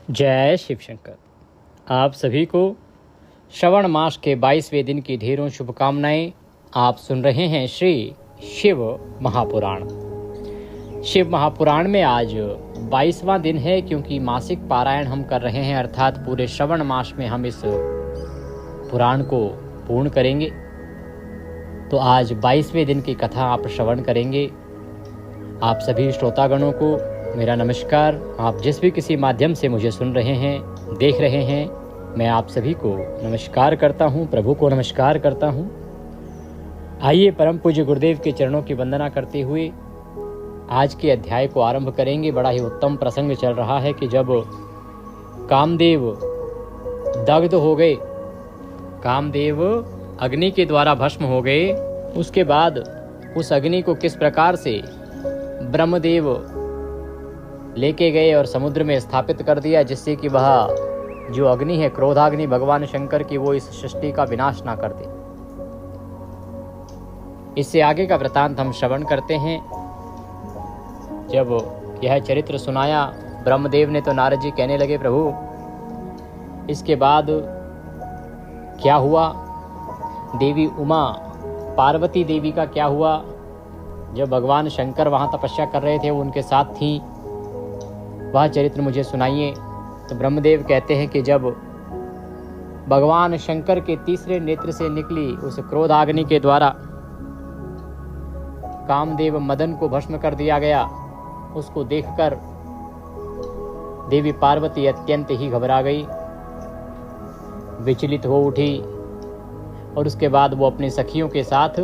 जय शिव शंकर। आप सभी को श्रवण मास के 22वें दिन की ढेरों शुभकामनाएं। आप सुन रहे हैं श्री शिव महापुराण। शिव महापुराण में आज 22वां दिन है, क्योंकि मासिक पारायण हम कर रहे हैं, अर्थात पूरे श्रवण मास में हम इस पुराण को पूर्ण करेंगे। तो आज 22वें दिन की कथा आप श्रवण करेंगे। आप सभी श्रोतागणों को मेरा नमस्कार। आप जिस भी किसी माध्यम से मुझे सुन रहे हैं, देख रहे हैं, मैं आप सभी को नमस्कार करता हूं, प्रभु को नमस्कार करता हूं। आइए परम पूज्य गुरुदेव के चरणों की वंदना करते हुए आज के अध्याय को आरंभ करेंगे। बड़ा ही उत्तम प्रसंग चल रहा है कि जब कामदेव दग्ध हो गए, कामदेव अग्नि के द्वारा भस्म हो गए, उसके बाद उस अग्नि को किस प्रकार से ब्रह्मदेव लेके गए और समुद्र में स्थापित कर दिया, जिससे कि वह जो अग्नि है, क्रोधाग्नि भगवान शंकर की, वो इस सृष्टि का विनाश ना कर दे। इससे आगे का वृतांत हम श्रवण करते हैं। जब यह चरित्र सुनाया ब्रह्मदेव ने, तो नारद जी कहने लगे, प्रभु इसके बाद क्या हुआ? देवी उमा पार्वती देवी का क्या हुआ? जब भगवान शंकर वहाँ तपस्या कर रहे थे, वो उनके साथ थी, वह चरित्र मुझे सुनाइए। तो ब्रह्मदेव कहते हैं कि जब भगवान शंकर के तीसरे नेत्र से निकली उस क्रोधाग्नि के द्वारा कामदेव मदन को भस्म कर दिया गया, उसको देखकर देवी पार्वती अत्यंत ही घबरा गई, विचलित हो उठी, और उसके बाद वो अपनी सखियों के साथ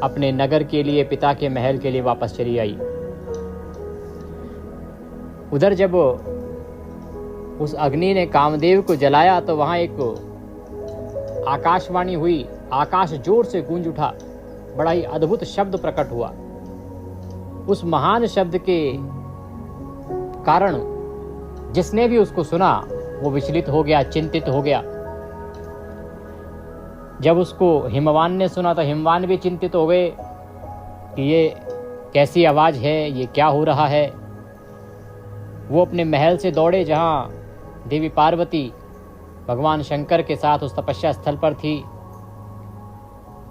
अपने नगर के लिए, पिता के महल के लिए वापस चली आई। उधर जब उस अग्नि ने कामदेव को जलाया, तो वहां एक आकाशवाणी हुई, आकाश जोर से गूंज उठा, बड़ा ही अद्भुत शब्द प्रकट हुआ। उस महान शब्द के कारण जिसने भी उसको सुना वो विचलित हो गया, चिंतित हो गया। जब उसको हिमवान ने सुना तो हिमवान भी चिंतित हो गए कि ये कैसी आवाज है, ये क्या हो रहा है। वो अपने महल से दौड़े, जहां देवी पार्वती भगवान शंकर के साथ उस तपस्या स्थल पर थी।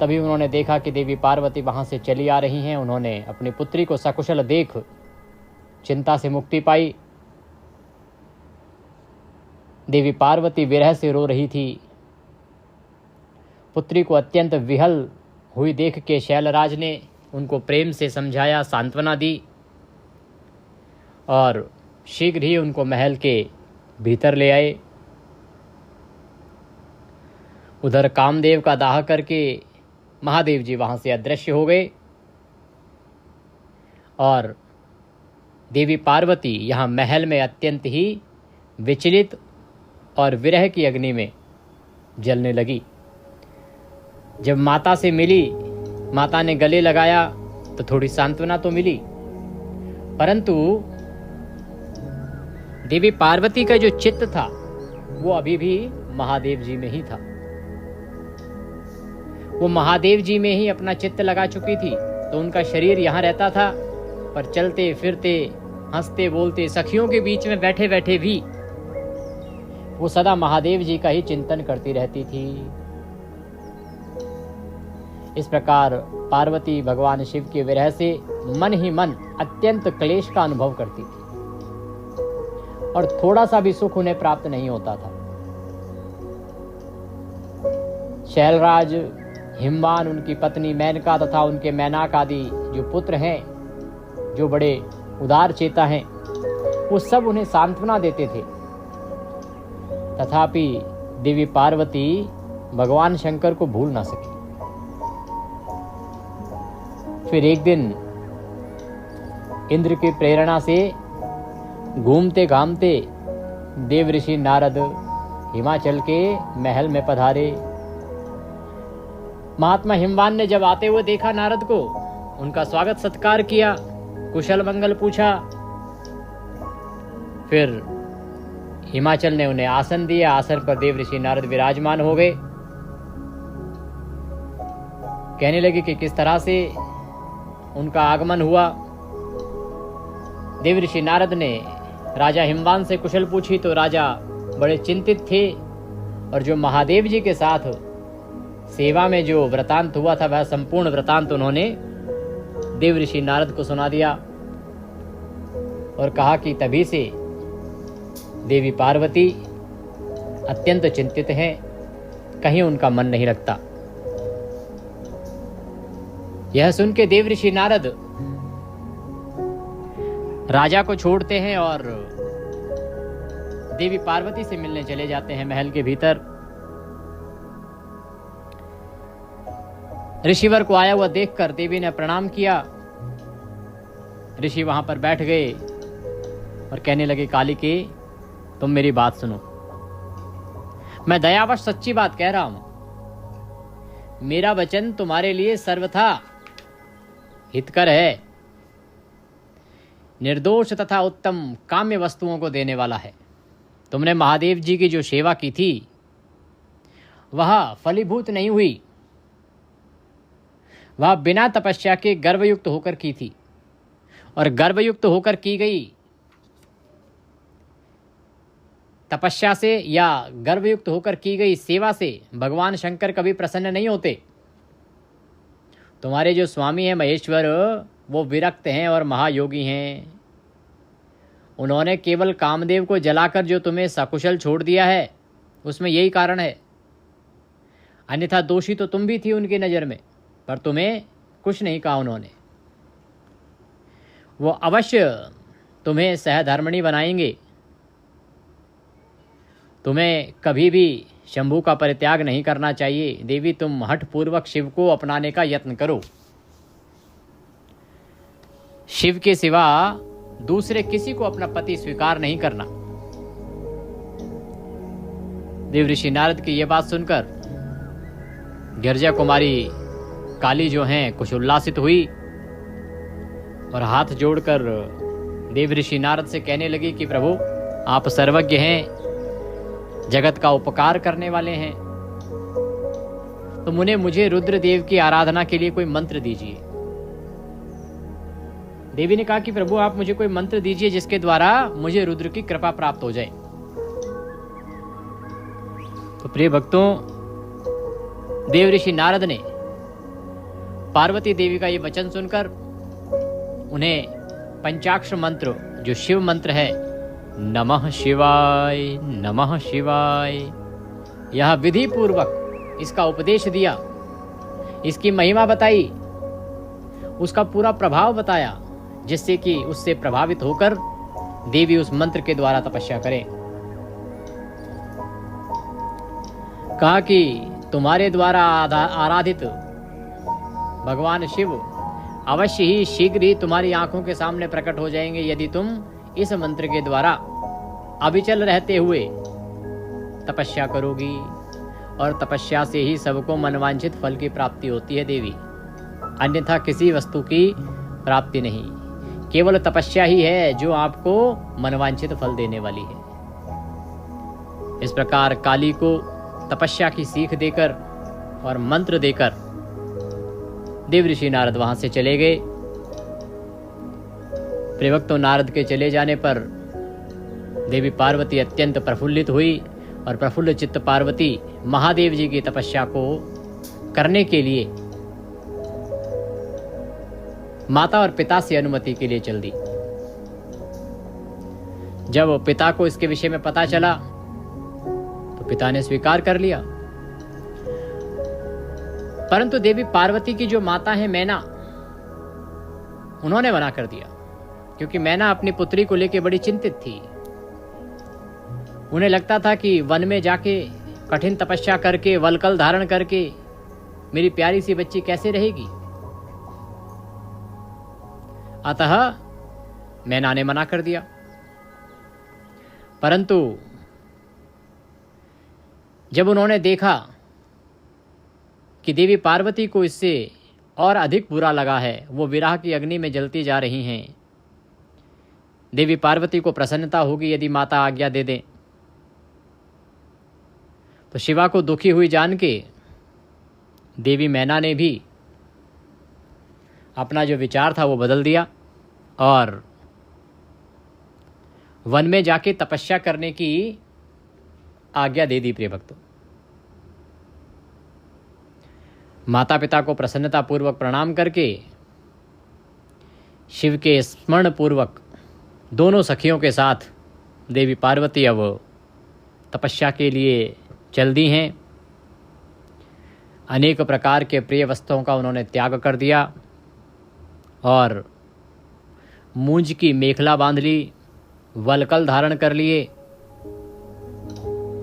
तभी उन्होंने देखा कि देवी पार्वती वहां से चली आ रही हैं। उन्होंने अपनी पुत्री को सकुशल देख चिंता से मुक्ति पाई। देवी पार्वती विरह से रो रही थी। पुत्री को अत्यंत विहल हुई देख के शैलराज ने उनको प्रेम से समझाया, सांत्वना दी, और शीघ्र ही उनको महल के भीतर ले आए। उधर कामदेव का दाह करके महादेव जी वहां से अदृश्य हो गए, और देवी पार्वती यहाँ महल में अत्यंत ही विचलित और विरह की अग्नि में जलने लगी। जब माता से मिली, माता ने गले लगाया, तो थोड़ी सांत्वना तो मिली, परंतु देवी पार्वती का जो चित्त था वो अभी भी महादेव जी में ही था। वो महादेव जी में ही अपना चित्त लगा चुकी थी। तो उनका शरीर यहाँ रहता था, पर चलते फिरते, हंसते बोलते, सखियों के बीच में बैठे बैठे भी वो सदा महादेव जी का ही चिंतन करती रहती थी। इस प्रकार पार्वती भगवान शिव के विरह से मन ही मन अत्यंत क्लेश का अनुभव करती थी, और थोड़ा सा भी सुख उन्हें प्राप्त नहीं होता था। शैलराज, हिमवान, उनकी पत्नी मेनका तथा उनके मैनाक आदि जो पुत्र हैं, जो बड़े उदार चेता हैं, वो सब उन्हें सांत्वना देते थे। तथापि देवी पार्वती भगवान शंकर को भूल ना सकी। फिर एक दिन इंद्र की प्रेरणा से घूमते घामते देव ऋषि नारद हिमाचल के महल में पधारे। महात्मा हिमवान ने जब आते हुए देखा नारद को, उनका स्वागत सत्कार किया, कुशल मंगल पूछा। फिर हिमाचल ने उन्हें आसन दिया। आसन पर देव ऋषि नारद विराजमान हो गए। कहने लगे कि किस तरह से उनका आगमन हुआ। देव ऋषि नारद ने राजा हिमवान से कुशल पूछी तो राजा बड़े चिंतित थे, और जो महादेव जी के साथ सेवा में जो वृतांत हुआ था वह संपूर्ण वृतांत उन्होंने देव ऋषि नारद को सुना दिया और कहा कि तभी से देवी पार्वती अत्यंत चिंतित हैं, कहीं उनका मन नहीं लगता। यह सुन के देव ऋषि नारद राजा को छोड़ते हैं और देवी पार्वती से मिलने चले जाते हैं महल के भीतर। ऋषिवर को आया हुआ देखकर देवी ने प्रणाम किया। ऋषि वहां पर बैठ गए और कहने लगे, काली के तुम मेरी बात सुनो, मैं दयावश सच्ची बात कह रहा हूं। मेरा वचन तुम्हारे लिए सर्वथा हितकर है, निर्दोष तथा उत्तम काम्य वस्तुओं को देने वाला है। तुमने महादेव जी की जो सेवा की थी वह फलीभूत नहीं हुई, वह बिना तपस्या के गर्वयुक्त होकर की थी, और गर्वयुक्त होकर की गई तपस्या से या गर्वयुक्त होकर की गई सेवा से भगवान शंकर कभी प्रसन्न नहीं होते। तुम्हारे जो स्वामी हैं महेश्वर, वो विरक्त हैं और महायोगी हैं। उन्होंने केवल कामदेव को जलाकर जो तुम्हें सकुशल छोड़ दिया है उसमें यही कारण है, अन्यथा दोषी तो तुम भी थी उनकी नज़र में, पर तुम्हें कुछ नहीं कहा उन्होंने। वो अवश्य तुम्हें सहधर्मिणी बनाएंगे। तुम्हें कभी भी शंभू का परित्याग नहीं करना चाहिए। देवी, तुम हठपूर्वक शिव को अपनाने का यत्न करो। शिव के सिवा दूसरे किसी को अपना पति स्वीकार नहीं करना। देव ऋषि नारद की यह बात सुनकर गिरजा कुमारी काली जो हैं कुछ उल्लासित हुई और हाथ जोड़कर देव ऋषि नारद से कहने लगी कि प्रभु, आप सर्वज्ञ हैं, जगत का उपकार करने वाले हैं, तो मुझे रुद्रदेव की आराधना के लिए कोई मंत्र दीजिए। देवी ने कहा कि प्रभु, आप मुझे कोई मंत्र दीजिए जिसके द्वारा मुझे रुद्र की कृपा प्राप्त हो जाए। तो प्रिय भक्तों, देव ऋषि नारद ने पार्वती देवी का ये वचन सुनकर उन्हें पंचाक्षर मंत्र जो शिव मंत्र है, नमः शिवाय नमः शिवाय, यह विधि पूर्वक इसका उपदेश दिया, इसकी महिमा बताई, उसका पूरा प्रभाव बताया, जिससे कि उससे प्रभावित होकर देवी उस मंत्र के द्वारा तपस्या करे। कहा कि तुम्हारे द्वारा आराधित भगवान शिव अवश्य ही शीघ्र ही तुम्हारी आंखों के सामने प्रकट हो जाएंगे यदि तुम इस मंत्र के द्वारा अविचल रहते हुए तपस्या करोगी। और तपस्या से ही सबको मनवांछित फल की प्राप्ति होती है देवी, अन्यथा किसी वस्तु की प्राप्ति नहीं। केवल तपस्या ही है जो आपको मनवांछित फल देने वाली है। इस प्रकार काली को तपस्या की सीख देकर और मंत्र देकर देव ऋषि नारद वहां से चले गए। प्रियभक्तों, नारद के चले जाने पर देवी पार्वती अत्यंत प्रफुल्लित हुई और प्रफुल्ल चित्त पार्वती महादेव जी की तपस्या को करने के लिए माता और पिता से अनुमति के लिए चल दी। जब पिता को इसके विषय में पता चला तो पिता ने स्वीकार कर लिया, परंतु देवी पार्वती की जो माता है मैना, उन्होंने मना कर दिया, क्योंकि मैना अपनी पुत्री को लेकर बड़ी चिंतित थी। उन्हें लगता था कि वन में जाके कठिन तपस्या करके वलकल धारण करके मेरी प्यारी सी बच्ची कैसे रहेगी। अतः मैना ने मना कर दिया। परंतु जब उन्होंने देखा कि देवी पार्वती को इससे और अधिक बुरा लगा है, वो विरह की अग्नि में जलती जा रही हैं, देवी पार्वती को प्रसन्नता होगी यदि माता आज्ञा दे दें, तो शिवा को दुखी हुई जान के देवी मैना ने भी अपना जो विचार था वो बदल दिया और वन में जाके तपस्या करने की आज्ञा दे दी। प्रिय भक्तों, माता पिता को प्रसन्नता पूर्वक प्रणाम करके शिव के स्मरण पूर्वक दोनों सखियों के साथ देवी पार्वती अब तपस्या के लिए चल दी हैं। अनेक प्रकार के प्रिय वस्तुओं का उन्होंने त्याग कर दिया और मूंज की मेखला बांध ली, वलकल धारण कर लिए,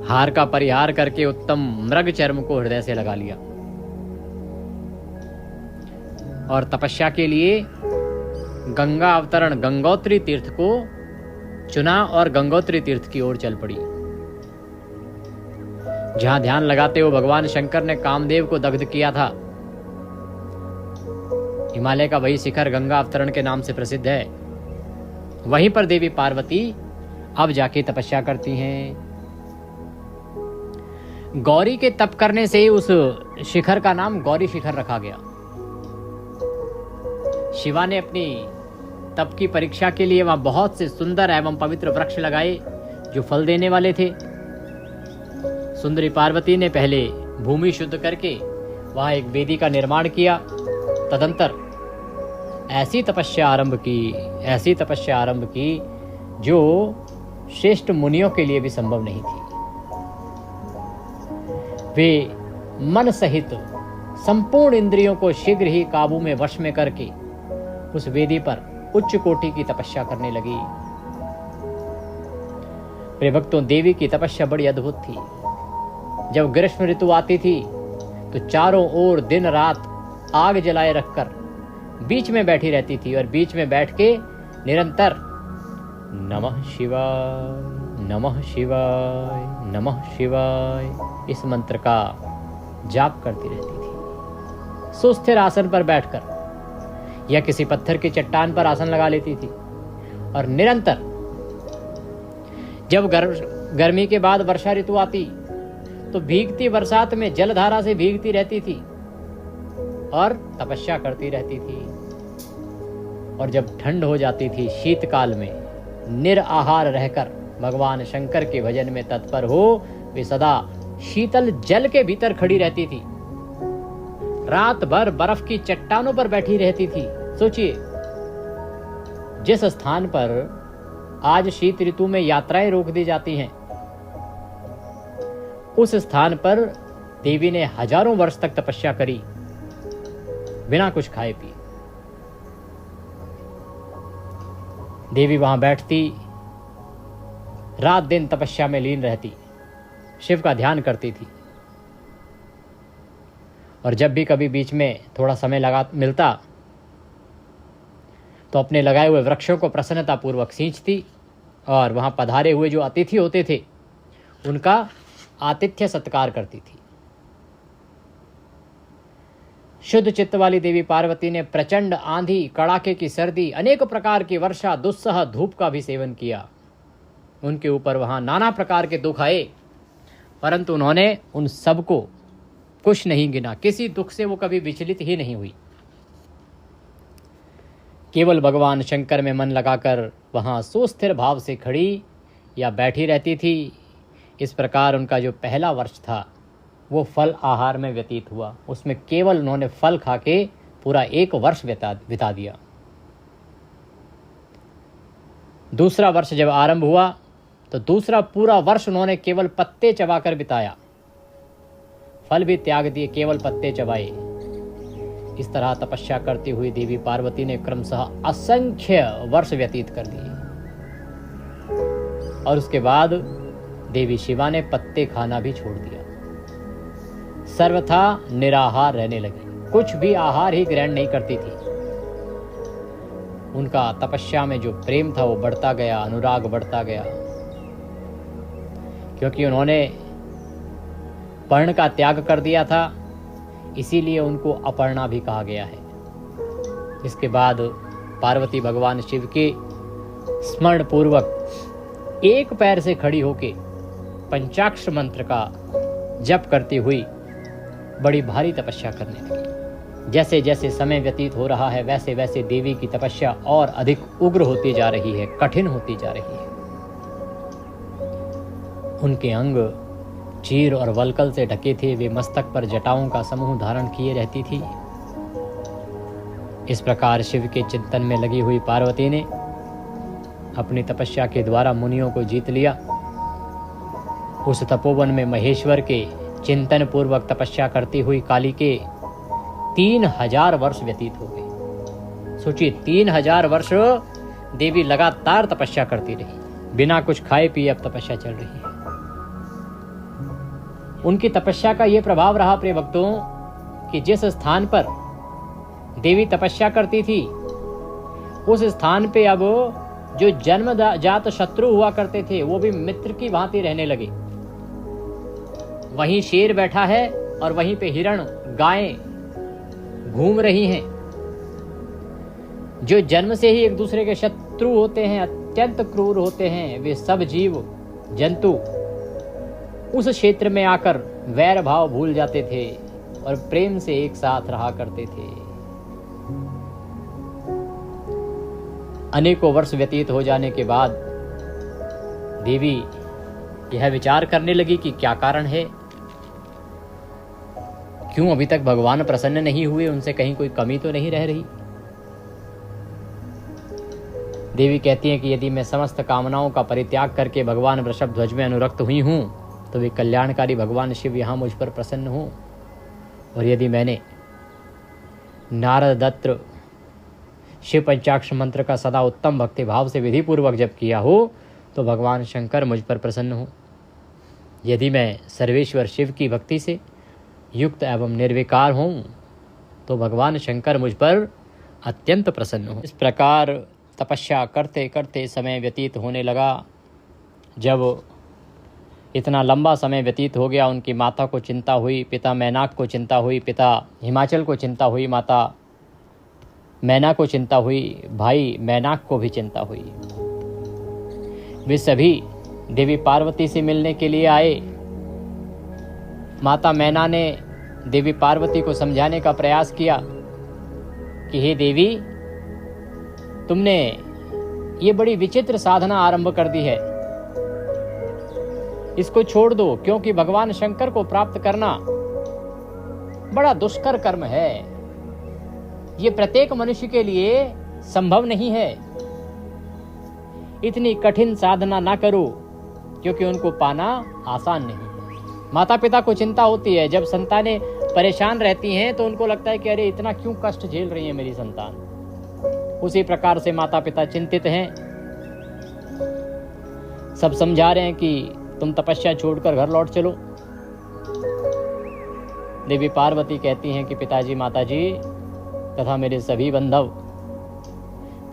हार का परिहार करके उत्तम मृग चर्म को हृदय से लगा लिया और तपस्या के लिए गंगा अवतरण गंगोत्री तीर्थ को चुना और गंगोत्री तीर्थ की ओर चल पड़ी, जहां ध्यान लगाते हुए भगवान शंकर ने कामदेव को दग्ध किया था। हिमालय का वही शिखर गंगा अवतरण के नाम से प्रसिद्ध है। वहीं पर देवी पार्वती अब जाके तपस्या करती हैं। गौरी के तप करने से ही उस शिखर का नाम गौरी शिखर रखा गया। शिवा ने अपनी तप की परीक्षा के लिए वहां बहुत से सुंदर एवं पवित्र वृक्ष लगाए जो फल देने वाले थे। सुंदरी पार्वती ने पहले भूमि शुद्ध करके वहां एक वेदी का निर्माण किया। तदंतर ऐसी तपस्या आरंभ की जो श्रेष्ठ मुनियों के लिए भी संभव नहीं थी। वे मन सहित संपूर्ण इंद्रियों को शीघ्र ही काबू में वश में करके उस वेदी पर उच्च कोटि की तपस्या करने लगी। प्रिय भक्तों, देवी की तपस्या बड़ी अद्भुत थी। जब ग्रीष्म ऋतु आती थी तो चारों ओर दिन रात आग जलाए रखकर बीच में बैठी रहती थी और बीच में बैठ के निरंतर नमः शिवाय नमः शिवाय नमः शिवाय इस मंत्र का जाप करती रहती थी। सुस्थिर आसन पर बैठकर या किसी पत्थर की चट्टान पर आसन लगा लेती थी और निरंतर जब गर्मी के बाद वर्षा ऋतु आती तो भीगती बरसात में जलधारा से भीगती रहती थी और तपस्या करती रहती थी। और जब ठंड हो जाती थी शीतकाल में निराहार रहकर भगवान शंकर के भजन में तत्पर हो वे सदा शीतल जल के भीतर खड़ी रहती थी। रात भर बर्फ की चट्टानों पर बैठी रहती थी। सोचिए, जिस स्थान पर आज शीत ऋतु में यात्राएं रोक दी जाती हैं, उस स्थान पर देवी ने हजारों वर्ष तक तपस्या करी बिना कुछ खाए पिए। देवी वहां बैठती, रात दिन तपस्या में लीन रहती, शिव का ध्यान करती थी और जब भी कभी बीच में थोड़ा समय मिलता तो अपने लगाए हुए वृक्षों को प्रसन्नता पूर्वक सींचती और वहां पधारे हुए जो अतिथि होते थे उनका आतिथ्य सत्कार करती थी। शुद्ध चित्त वाली देवी पार्वती ने प्रचंड आंधी, कड़ाके की सर्दी, अनेक प्रकार की वर्षा, दुस्सह धूप का भी सेवन किया। उनके ऊपर वहां नाना प्रकार के दुख आए, परंतु उन्होंने उन सबको कुछ नहीं गिना। किसी दुख से वो कभी विचलित ही नहीं हुई। केवल भगवान शंकर में मन लगाकर वहां सुस्थिर भाव से खड़ी या बैठी रहती थी। इस प्रकार उनका जो पहला वर्ष था वो फल आहार में व्यतीत हुआ। उसमें केवल उन्होंने फल खा के पूरा एक वर्ष बिता दिया। दूसरा वर्ष जब आरंभ हुआ तो दूसरा पूरा वर्ष उन्होंने केवल पत्ते चबाकर बिताया, फल भी त्याग दिए, केवल पत्ते चबाए। इस तरह तपस्या करती हुई देवी पार्वती ने क्रमशः असंख्य वर्ष व्यतीत कर दिए और उसके बाद देवी शिवा ने पत्ते खाना भी छोड़ दिया। सर्वथा निराहार रहने लगी, कुछ भी आहार ही ग्रहण नहीं करती थी। उनका तपस्या में जो प्रेम था वो बढ़ता गया, अनुराग बढ़ता गया, क्योंकि उन्होंने पर्ण का त्याग कर दिया था, इसीलिए उनको अपर्णा भी कहा गया है। इसके बाद पार्वती भगवान शिव के स्मरण पूर्वक एक पैर से खड़ी होके पंचाक्षर मंत्र का जप करती हुई बड़ी भारी तपस्या करने लगी। जैसे जैसे समय व्यतीत हो रहा है वैसे वैसे देवी की तपस्या और अधिक उग्र होती जा रही है, कठिन होती जा रही है। उनके अंग चीर और वलकल से ढके थे। वे मस्तक पर जटाओं का समूह धारण किए रहती थी। इस प्रकार शिव के चिंतन में लगी हुई पार्वती ने अपनी तपस्या के द्वारा मुनियों को जीत लिया। उस तपोवन में महेश्वर के चिंतन पूर्वक तपस्या करती हुई काली के 3000 वर्ष व्यतीत हो गए। सोचिए, 3000 वर्ष देवी लगातार तपस्या करती रही, बिना कुछ खाए पिए अब तपस्या चल रही है। उनकी तपस्या का यह प्रभाव रहा प्रिय भक्तों कि जिस स्थान पर देवी तपस्या करती थी उस स्थान पे अब जो जन्मजात शत्रु हुआ करते थे वो भी मित्र की भांति रहने लगे। वहीं शेर बैठा है और वहीं पे हिरण, गायें घूम रही हैं। जो जन्म से ही एक दूसरे के शत्रु होते हैं, अत्यंत क्रूर होते हैं, वे सब जीव जंतु उस क्षेत्र में आकर वैर भाव भूल जाते थे और प्रेम से एक साथ रहा करते थे। अनेकों वर्ष व्यतीत हो जाने के बाद देवी यह विचार करने लगी कि क्या कारण है, क्यों अभी तक भगवान प्रसन्न नहीं हुए, उनसे कहीं कोई कमी तो नहीं रह रही। देवी कहती है कि यदि मैं समस्त कामनाओं का परित्याग करके भगवान वृषभ ध्वज में अनुरक्त हुई हूं तो वे कल्याणकारी भगवान शिव यहां मुझ पर प्रसन्न हो, और यदि मैंने नारद दत्त शिव पंचाक्षर मंत्र का सदा उत्तम भक्ति भाव से विधि पूर्वक जप किया हो तो भगवान शंकर मुझ पर प्रसन्न हो। यदि मैं सर्वेश्वर शिव की भक्ति से युक्त एवं निर्विकार हूँ तो भगवान शंकर मुझ पर अत्यंत प्रसन्न हो। इस प्रकार तपस्या करते करते समय व्यतीत होने लगा। जब इतना लंबा समय व्यतीत हो गया, उनकी माता को चिंता हुई, पिता मैनाक को चिंता हुई, पिता हिमाचल को चिंता हुई, माता मैना को चिंता हुई, भाई मैनाक को भी चिंता हुई। वे सभी देवी पार्वती से मिलने के लिए आए। माता मैना ने देवी पार्वती को समझाने का प्रयास किया कि हे देवी, तुमने ये बड़ी विचित्र साधना आरंभ कर दी है, इसको छोड़ दो, क्योंकि भगवान शंकर को प्राप्त करना बड़ा दुष्कर कर्म है। ये प्रत्येक मनुष्य के लिए संभव नहीं है। इतनी कठिन साधना ना करो, क्योंकि उनको पाना आसान नहीं है। माता पिता को चिंता होती है, जब संतानें परेशान रहती हैं तो उनको लगता है कि अरे इतना क्यों कष्ट झेल रही है मेरी संतान। उसी प्रकार से माता पिता चिंतित हैं, सब समझा रहे हैं कि तुम तपस्या छोड़कर घर लौट चलो। देवी पार्वती कहती हैं कि पिताजी, माताजी तथा मेरे सभी बंधव,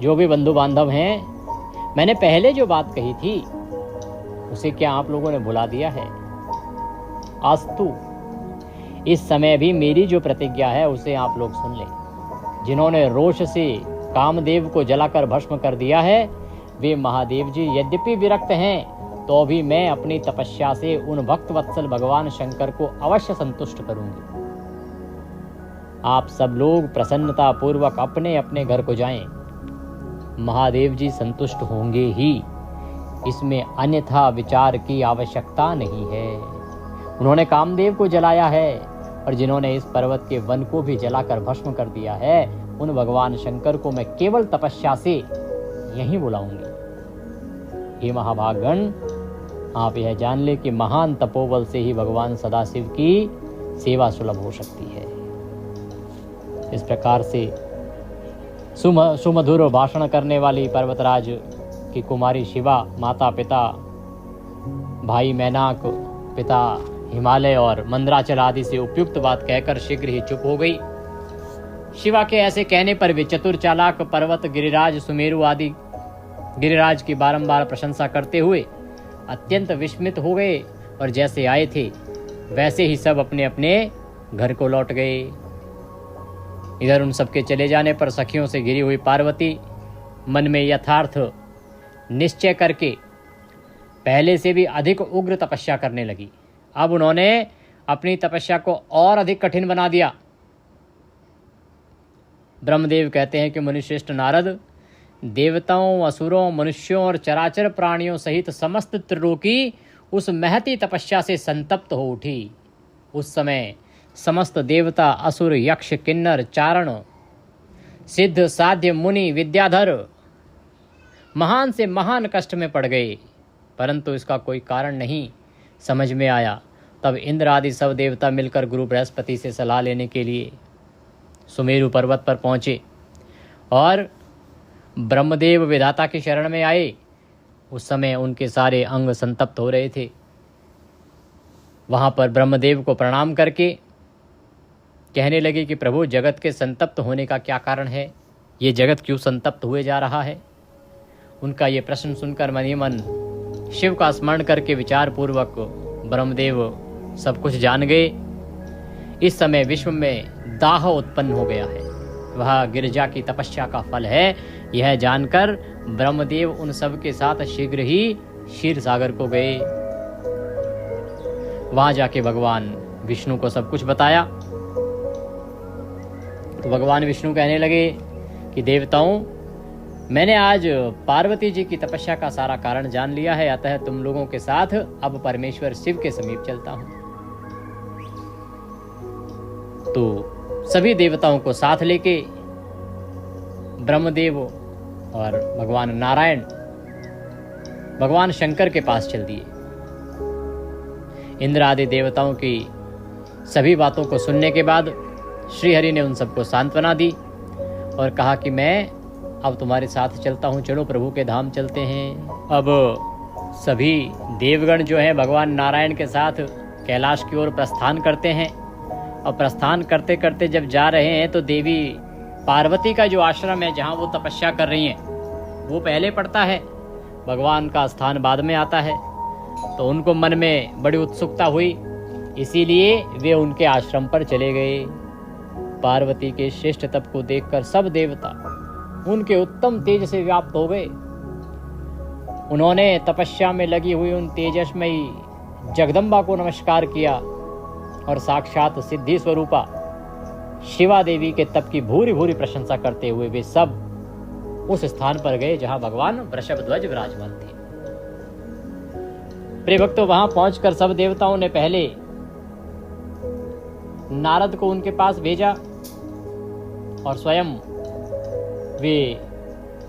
जो भी बंधु बांधव हैं, मैंने पहले जो बात कही थी उसे क्या आप लोगों ने भुला दिया है? अस्तु, इस समय भी मेरी जो प्रतिज्ञा है उसे आप लोग सुन लें। जिन्होंने रोष से कामदेव को जलाकर भस्म कर दिया है, वे महादेव जी यद्यपि विरक्त हैं तो भी मैं अपनी तपस्या से उन भक्त वत्सल भगवान शंकर को अवश्य संतुष्ट करूंगी। आप सब लोग प्रसन्नता पूर्वक अपने अपने घर को जाएं, महादेव जी संतुष्ट होंगे ही, इसमें अन्यथा विचार की आवश्यकता नहीं है। उन्होंने कामदेव को जलाया है और जिन्होंने इस पर्वत के वन को भी जलाकर भस्म कर दिया है, उन भगवान शंकर को मैं केवल तपस्या से यहीं बुलाऊंगी। हे महाभागगण, आप यह जान ले कि महान तपोबल से ही भगवान सदाशिव की सेवा सुलभ हो सकती है। इस प्रकार से सुमधुर भाषण करने वाली पर्वतराज की कुमारी शिवा माता पिता, भाई मैनाक पिता हिमालय और मंदराचल आदि से उपयुक्त बात कहकर शीघ्र ही चुप हो गई। शिवा के ऐसे कहने पर वे चतुर चालाक पर्वत गिरिराज सुमेरु आदि गिरिराज की बारंबार प्रशंसा करते हुए अत्यंत विस्मित हो गए और जैसे आए थे वैसे ही सब अपने अपने घर को लौट गए। इधर उन सबके चले जाने पर सखियों से घिरी हुई पार्वती मन में यथार्थ निश्चय करके पहले से भी अधिक उग्र तपस्या करने लगी। अब उन्होंने अपनी तपस्या को और अधिक कठिन बना दिया। ब्रह्मदेव कहते हैं कि मुनिश्रेष्ठ नारद, देवताओं, असुरों, मनुष्यों और चराचर प्राणियों सहित समस्त त्रिलोकी उस महती तपस्या से संतप्त हो उठी। उस समय समस्त देवता, असुर, यक्ष, किन्नर, चारण, सिद्ध, साध्य, मुनि, विद्याधर महान से महान कष्ट में पड़ गए, परंतु इसका कोई कारण नहीं समझ में आया। तब इंद्र आदि सब देवता मिलकर गुरु बृहस्पति से सलाह लेने के लिए सुमेरु पर्वत पर पहुंचे और ब्रह्मदेव विधाता की शरण में आए। उस समय उनके सारे अंग संतप्त हो रहे थे। वहां पर ब्रह्मदेव को प्रणाम करके कहने लगे कि प्रभु, जगत के संतप्त होने का क्या कारण है? ये जगत क्यों संतप्त हुए जा रहा है? उनका ये प्रश्न सुनकर मन ही मन शिव का स्मरण करके विचार पूर्वक ब्रह्मदेव सब कुछ जान गए। इस समय विश्व में दाह उत्पन्न हो गया है, वह गिरिजा की तपस्या का फल है। यह जानकर ब्रह्मदेव उन सब के साथ शीघ्र ही क्षीर सागर को गए। वहां जाके भगवान विष्णु को सब कुछ बताया। तो भगवान विष्णु कहने लगे कि देवताओं, मैंने आज पार्वती जी की तपस्या का सारा कारण जान लिया है, अतः तुम लोगों के साथ अब परमेश्वर शिव के समीप चलता हूं। तो सभी देवताओं को साथ लेके ब्रह्मदेव और भगवान नारायण भगवान शंकर के पास चल दिए। इंद्र आदि देवताओं की सभी बातों को सुनने के बाद श्रीहरि ने उन सबको सांत्वना दी और कहा कि मैं अब तुम्हारे साथ चलता हूँ, चलो प्रभु के धाम चलते हैं। अब सभी देवगण जो हैं भगवान नारायण के साथ कैलाश की ओर प्रस्थान करते हैं। और प्रस्थान करते करते जब जा रहे हैं तो देवी पार्वती का जो आश्रम है जहाँ वो तपस्या कर रही हैं वो पहले पड़ता है, भगवान का स्थान बाद में आता है। तो उनको मन में बड़ी उत्सुकता हुई, इसीलिए वे उनके आश्रम पर चले गए। पार्वती के श्रेष्ठ तप को देखकर सब देवता उनके उत्तम तेज से व्याप्त हो गए। उन्होंने तपस्या में लगी हुई उन तेजस्मयी जगदम्बा को नमस्कार किया और साक्षात सिद्धि स्वरूपा शिवा देवी के तप की भूरी भूरी प्रशंसा करते हुए वे सब उस स्थान पर गए जहां भगवान वृषभध्वज विराजमान थे। प्रिय भक्तों, वहां पहुंचकर सब देवताओं ने पहले नारद को उनके पास भेजा और स्वयं वे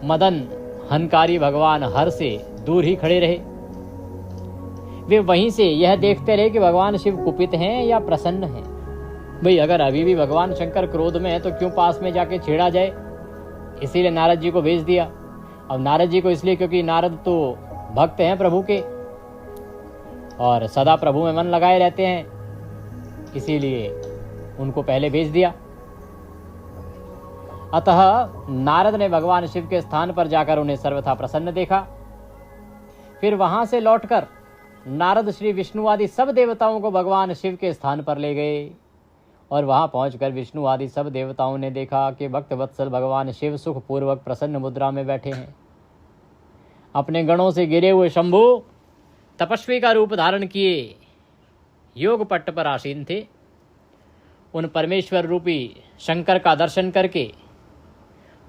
मदन हंकारी भगवान हर से दूर ही खड़े रहे। वे वहीं से यह देखते रहे कि भगवान शिव कुपित हैं या प्रसन्न हैं। भाई, अगर अभी भी भगवान शंकर क्रोध में है तो क्यों पास में जाके छेड़ा जाए। इसीलिए नारद जी को भेज दिया। अब नारद जी को इसलिए क्योंकि नारद तो भक्त हैं प्रभु के और सदा प्रभु में मन लगाए रहते हैं, इसीलिए उनको पहले भेज दिया। अतः नारद ने भगवान शिव के स्थान पर जाकर उन्हें सर्वथा प्रसन्न देखा। फिर वहां से लौटकर नारद श्री विष्णु आदि सब देवताओं को भगवान शिव के स्थान पर ले गए और वहां पहुंचकर विष्णु आदि सब देवताओं ने देखा कि भक्त वत्सल भगवान शिव सुख पूर्वक प्रसन्न मुद्रा में बैठे हैं। अपने गणों से गिरे हुए शंभु तपस्वी का रूप धारण किए योग पट्ट पर आसीन थे। उन परमेश्वर रूपी शंकर का दर्शन करके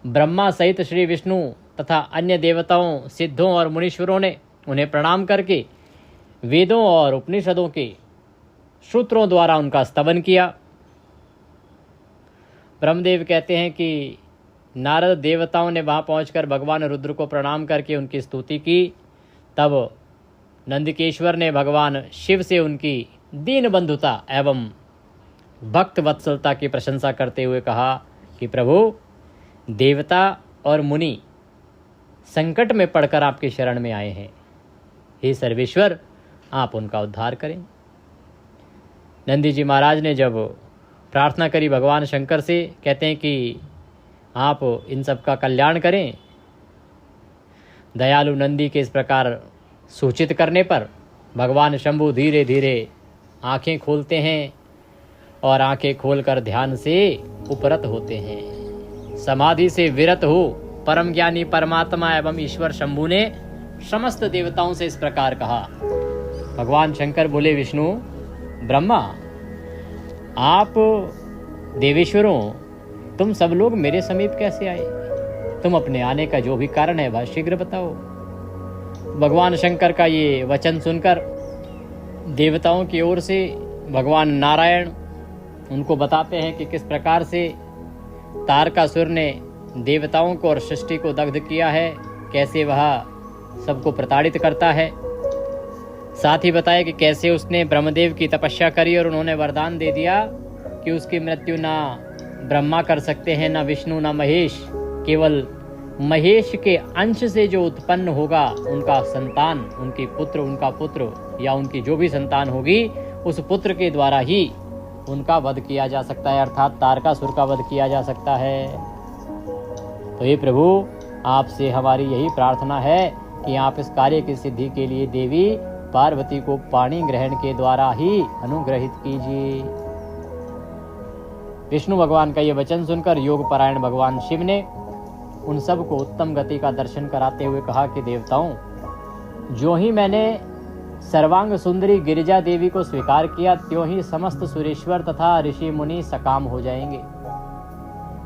ब्रह्मा सहित श्री विष्णु तथा अन्य देवताओं, सिद्धों और मुनीश्वरों ने उन्हें प्रणाम करके वेदों और उपनिषदों के सूत्रों द्वारा उनका स्तवन किया। ब्रह्मदेव कहते हैं कि नारद देवताओं ने वहां पहुंचकर भगवान रुद्र को प्रणाम करके उनकी स्तुति की। तब नंदिकेश्वर ने भगवान शिव से उनकी दीन बंधुता एवं भक्त वत्सलता की प्रशंसा करते हुए कहा कि प्रभु, देवता और मुनि संकट में पड़कर आपकी शरण में आए हैं, हे सर्वेश्वर, आप उनका उद्धार करें। नंदी जी महाराज ने जब प्रार्थना करी भगवान शंकर से, कहते हैं कि आप इन सब का कल्याण करें। दयालु नंदी के इस प्रकार सूचित करने पर भगवान शंभु धीरे धीरे आंखें खोलते हैं और आंखें खोलकर ध्यान से उपरत होते हैं। समाधि से विरत हो परम ज्ञानी परमात्मा एवं ईश्वर शंभु ने समस्त देवताओं से इस प्रकार कहा। भगवान शंकर बोले, विष्णु, ब्रह्मा, आप देवेश्वरों, तुम सब लोग मेरे समीप कैसे आए? तुम अपने आने का जो भी कारण है वह शीघ्र बताओ। भगवान शंकर का ये वचन सुनकर देवताओं की ओर से भगवान नारायण उनको बताते हैं कि किस प्रकार से तारकासुर ने देवताओं को और सृष्टि को दग्ध किया है, कैसे वह सबको प्रताड़ित करता है। साथ ही बताया कि कैसे उसने ब्रह्मदेव की तपस्या करी और उन्होंने वरदान दे दिया कि उसकी मृत्यु ना ब्रह्मा कर सकते हैं, ना विष्णु, ना महेश। केवल महेश के अंश से जो उत्पन्न होगा उनका संतान, उनका पुत्र या उनकी जो भी संतान होगी, उस पुत्र के द्वारा ही उनका वध किया जा सकता है, अर्थात तारकासुर का वध किया जा सकता है। तो हे प्रभु, आपसे हमारी यही प्रार्थना है कि आप इस कार्य की सिद्धि के लिए देवी पार्वती को पाणी ग्रहण के द्वारा ही अनुग्रहित कीजिए। विष्णु भगवान का ये वचन सुनकर योग परायण भगवान शिव ने उन सब को उत्तम गति का दर्शन कराते हुए कहा कि देवताओं, जो ही मैंने सर्वांग सुंदरी गिरिजा देवी को स्वीकार किया, त्यों ही समस्त सुरेश्वर तथा ऋषि मुनि सकाम हो जाएंगे।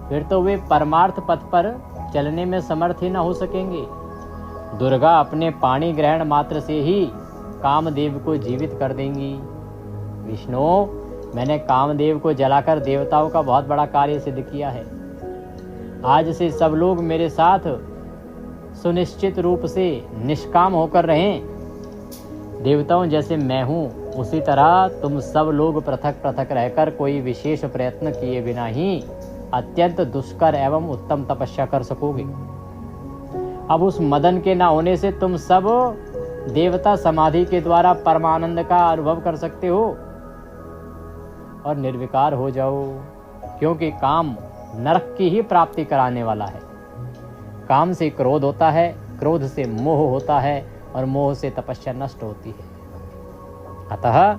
फिर तो वे परमार्थ पथ पर चलने में समर्थ ही न हो सकेंगे। दुर्गा अपने पाणी ग्रहण मात्र से ही कामदेव को जीवित कर देंगी। विष्णु, मैंने कामदेव को जलाकर देवताओं का बहुत बड़ा कार्य सिद्ध किया है। आज से सब लोग मेरे साथ सुनिश्चित रूप से निष्काम होकर रहें। देवताओं जैसे मैं हूँ, उसी तरह तुम सब लोग पृथक पृथक रहकर कोई विशेष प्रयत्न किए बिना ही अत्यंत दुष्कर एवं उत्तम तपस्या कर सकोगे। अब उस मदन के न होने से तुम सब देवता समाधि के द्वारा परमानंद का अनुभव कर सकते हो और निर्विकार हो जाओ, क्योंकि काम नरक की ही प्राप्ति कराने वाला है। काम से क्रोध होता है, क्रोध से मोह होता है और मोह से तपस्या नष्ट होती है। अतः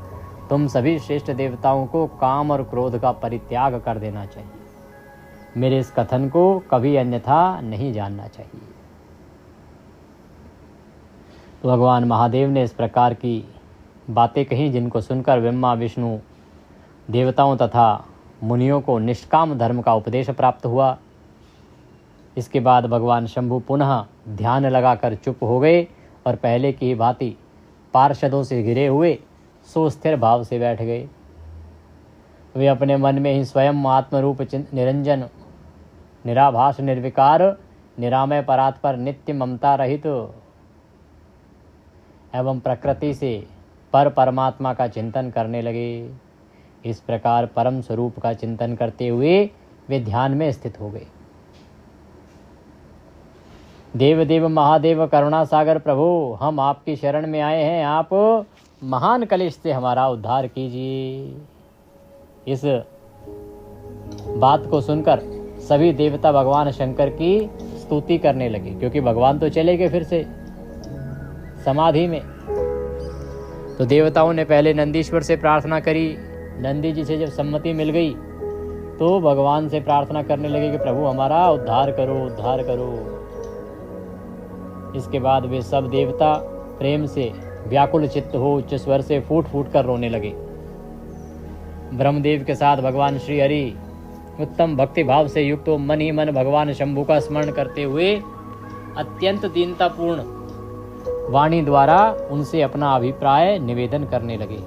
तुम सभी श्रेष्ठ देवताओं को काम और क्रोध का परित्याग कर देना चाहिए। मेरे इस कथन को कभी अन्यथा नहीं जानना चाहिए। तो भगवान महादेव ने इस प्रकार की बातें कही, जिनको सुनकर ब्रह्मा विष्णु देवताओं तथा मुनियों को निष्काम धर्म का उपदेश प्राप्त हुआ। इसके बाद भगवान शंभु पुनः ध्यान लगाकर चुप हो गए और पहले की ही भांति पार्षदों से घिरे हुए सुस्थिर भाव से बैठ गए। वे अपने मन में ही स्वयं आत्मरूप निरंजन, निराभास, निर्विकार, निरामय परात्पर, नित्य ममता रहित एवं प्रकृति से पर परमात्मा का चिंतन करने लगे। इस प्रकार परम स्वरूप का चिंतन करते हुए वे ध्यान में स्थित हो गए। देव देव महादेव करुणा सागर प्रभु, हम आपकी शरण में आए हैं, आप महान कलेश से हमारा उद्धार कीजिए। इस बात को सुनकर सभी देवता भगवान शंकर की स्तुति करने लगे, क्योंकि भगवान तो चले गए फिर से समाधि में। तो देवताओं ने पहले नंदीश्वर से प्रार्थना करी। नंदी जी से जब सम्मति मिल गई तो भगवान से प्रार्थना करने लगे कि प्रभु हमारा उद्धार करो, उद्धार करो। इसके बाद वे सब देवता प्रेम से व्याकुल चित्त हो उच्च स्वर से फूट फूट कर रोने लगे। ब्रह्मदेव के साथ भगवान श्री हरि उत्तम भक्ति भाव से युक्त हो मन ही मन भगवान शंभु का स्मरण करते हुए अत्यंत दीनतापूर्ण वाणी द्वारा उनसे अपना अभिप्राय निवेदन करने लगे।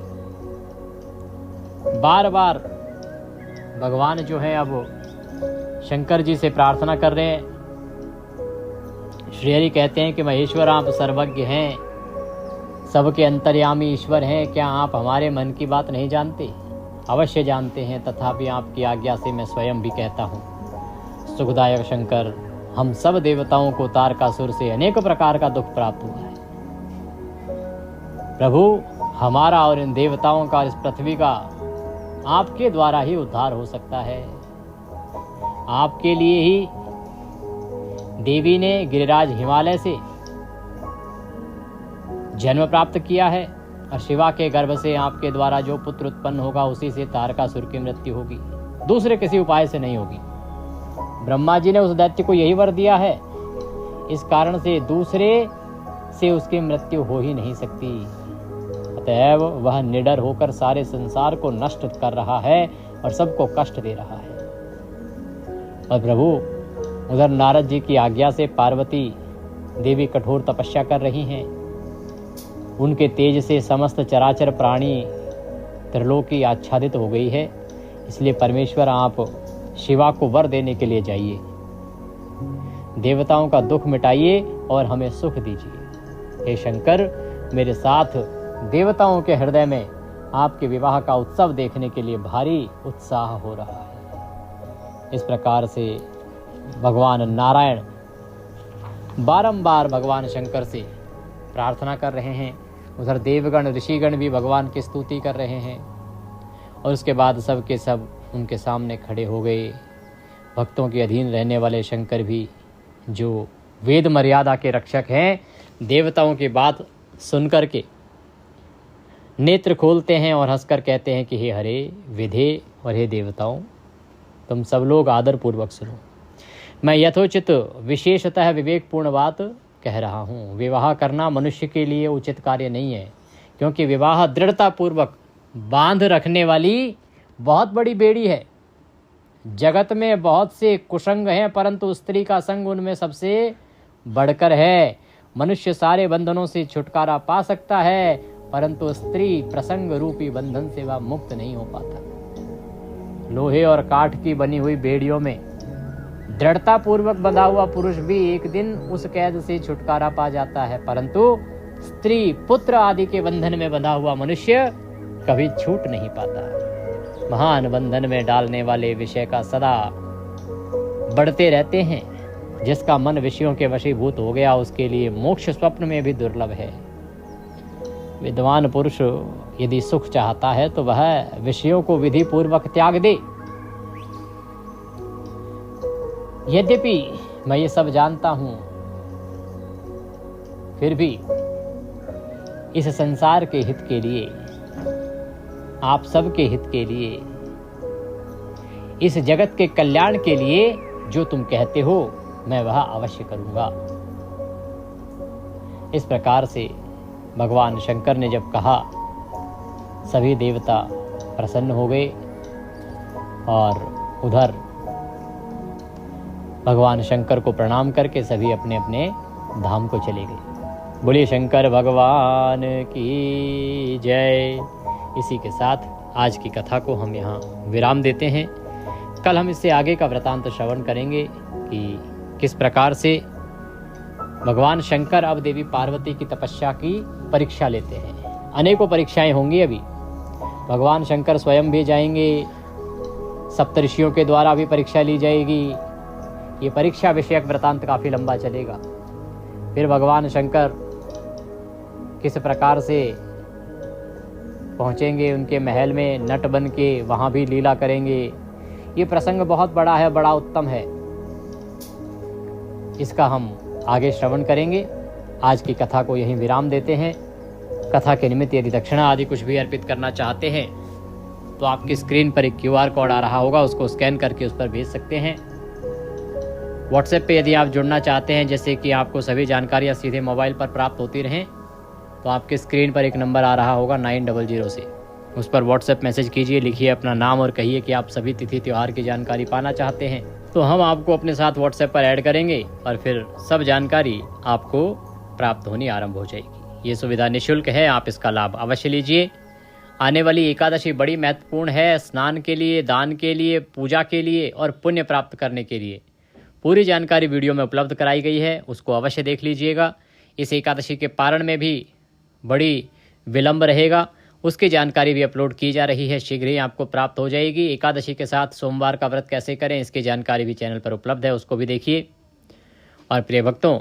बार बार भगवान जो है अब शंकर जी से प्रार्थना कर रहे हैं। श्री हरि कहते हैं कि महेश्वर, आप सर्वज्ञ हैं, सबके अंतर्यामी ईश्वर हैं, क्या आप हमारे मन की बात नहीं जानते? अवश्य जानते हैं, तथापि आपकी आज्ञा से मैं स्वयं भी कहता हूँ। सुखदायक शंकर, हम सब देवताओं को तारकासुर से अनेक प्रकार का दुख प्राप्त हुआ है। प्रभु, हमारा और इन देवताओं का, इस पृथ्वी का आपके द्वारा ही उद्धार हो सकता है। आपके लिए ही देवी ने गिरिराज हिमालय से जन्म प्राप्त किया है और शिवा के गर्भ से आपके द्वारा जो पुत्र उत्पन्न होगा उसी से तारकासुर की मृत्यु होगी, दूसरे किसी उपाय से नहीं होगी। ब्रह्मा जी ने उस दैत्य को यही वर दिया है, इस कारण से दूसरे से उसकी मृत्यु हो ही नहीं सकती। अतएव वह निडर होकर सारे संसार को नष्ट कर रहा है और सबको कष्ट दे रहा है। और प्रभु, उधर नारद जी की आज्ञा से पार्वती देवी कठोर तपस्या कर रही हैं। उनके तेज से समस्त चराचर प्राणी त्रिलोकी आच्छादित हो गई है। इसलिए परमेश्वर आप शिवा को वर देने के लिए जाइए, देवताओं का दुख मिटाइए और हमें सुख दीजिए। हे शंकर, मेरे साथ देवताओं के हृदय में आपके विवाह का उत्सव देखने के लिए भारी उत्साह हो रहा है। इस प्रकार से भगवान नारायण बारंबार भगवान शंकर से प्रार्थना कर रहे हैं। उधर देवगण ऋषिगण भी भगवान की स्तुति कर रहे हैं और उसके बाद सब के सब उनके सामने खड़े हो गए। भक्तों के अधीन रहने वाले शंकर भी, जो वेद मर्यादा के रक्षक हैं, देवताओं की बात सुनकर के नेत्र खोलते हैं और हंसकर कहते हैं कि हे हरे विधे और हे देवताओं, तुम सब लोग आदरपूर्वक सुनो। मैं यथोचित विशेषतः विवेकपूर्ण बात कह रहा हूँ। विवाह करना मनुष्य के लिए उचित कार्य नहीं है, क्योंकि विवाह दृढ़तापूर्वक बांध रखने वाली बहुत बड़ी बेड़ी है। जगत में बहुत से कुसंग हैं, परंतु स्त्री का संग उनमें सबसे बढ़कर है। मनुष्य सारे बंधनों से छुटकारा पा सकता है, परंतु स्त्री प्रसंग रूपी बंधन से वह मुक्त नहीं हो पाता। लोहे और काठ की बनी हुई बेड़ियों में दृढ़ता पूर्वक बंधा हुआ पुरुष भी एक दिन उस कैद से छुटकारा पा जाता है, परंतु स्त्री पुत्र आदि के बंधन में बंधा हुआ मनुष्य कभी छूट नहीं पाता। महान बंधन में डालने वाले विषय का सदा बढ़ते रहते हैं। जिसका मन विषयों के वशीभूत हो गया, उसके लिए मोक्ष स्वप्न में भी दुर्लभ है। विद्वान पुरुष यदि सुख चाहता है तो वह विषयों को विधि पूर्वक त्याग दे। यद्यपि मैं ये सब जानता हूं, फिर भी इस संसार के हित के लिए, आप सबके हित के लिए, इस जगत के कल्याण के लिए जो तुम कहते हो, मैं वह अवश्य करूंगा। इस प्रकार से भगवान शंकर ने जब कहा, सभी देवता प्रसन्न हो गए और उधर भगवान शंकर को प्रणाम करके सभी अपने अपने धाम को चले गए। बोलिए शंकर भगवान की जय। इसी के साथ आज की कथा को हम यहाँ विराम देते हैं। कल हम इससे आगे का वृतांत श्रवण करेंगे कि किस प्रकार से भगवान शंकर अब देवी पार्वती की तपस्या की परीक्षा लेते हैं। अनेकों परीक्षाएं होंगी। अभी भगवान शंकर स्वयं भी जाएंगे, सप्तऋषियों के द्वारा भी परीक्षा ली जाएगी। ये परीक्षा विषयक वृतांत काफी लंबा चलेगा। फिर भगवान शंकर किस प्रकार से पहुंचेंगे उनके महल में नट बन के, वहां भी लीला करेंगे। ये प्रसंग बहुत बड़ा है, बड़ा उत्तम है। इसका हम आगे श्रवण करेंगे। आज की कथा को यहीं विराम देते हैं। कथा के निमित्त यदि दक्षिणा आदि कुछ भी अर्पित करना चाहते हैं तो आपकी स्क्रीन पर एक QR कोड आ रहा होगा, उसको स्कैन करके उस पर भेज सकते हैं। व्हाट्सएप पे यदि आप जुड़ना चाहते हैं, जैसे कि आपको सभी जानकारियाँ सीधे मोबाइल पर प्राप्त होती रहें, तो आपके स्क्रीन पर एक नंबर आ रहा होगा 900 से, उस पर व्हाट्सएप मैसेज कीजिए, लिखिए अपना नाम और कहिए कि आप सभी तिथि त्यौहार की जानकारी पाना चाहते हैं। तो हम आपको अपने साथ व्हाट्सएप पर ऐड करेंगे और फिर सब जानकारी आपको प्राप्त होनी आरंभ हो जाएगी। ये सुविधा निःशुल्क है, आप इसका लाभ अवश्य लीजिए। आने वाली एकादशी बड़ी महत्वपूर्ण है, स्नान के लिए, दान के लिए, पूजा के लिए और पुण्य प्राप्त करने के लिए। पूरी जानकारी वीडियो में उपलब्ध कराई गई है, उसको अवश्य देख लीजिएगा। इस एकादशी के पारण में भी बड़ी विलंब रहेगा, उसकी जानकारी भी अपलोड की जा रही है, शीघ्र ही आपको प्राप्त हो जाएगी। एकादशी के साथ सोमवार का व्रत कैसे करें, इसकी जानकारी भी चैनल पर उपलब्ध है, उसको भी देखिए। और प्रिय भक्तों,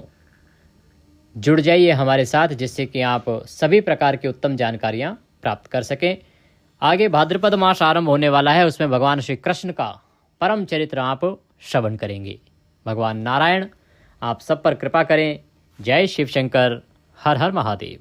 जुड़ जाइए हमारे साथ, जिससे कि आप सभी प्रकार की उत्तम जानकारियां प्राप्त कर सकें। आगे भाद्रपद मास आरंभ होने वाला है, उसमें भगवान श्री कृष्ण का परम चरित्र आप श्रवण करेंगे। भगवान नारायण आप सब पर कृपा करें। जय शिव शंकर, हर हर महादेव।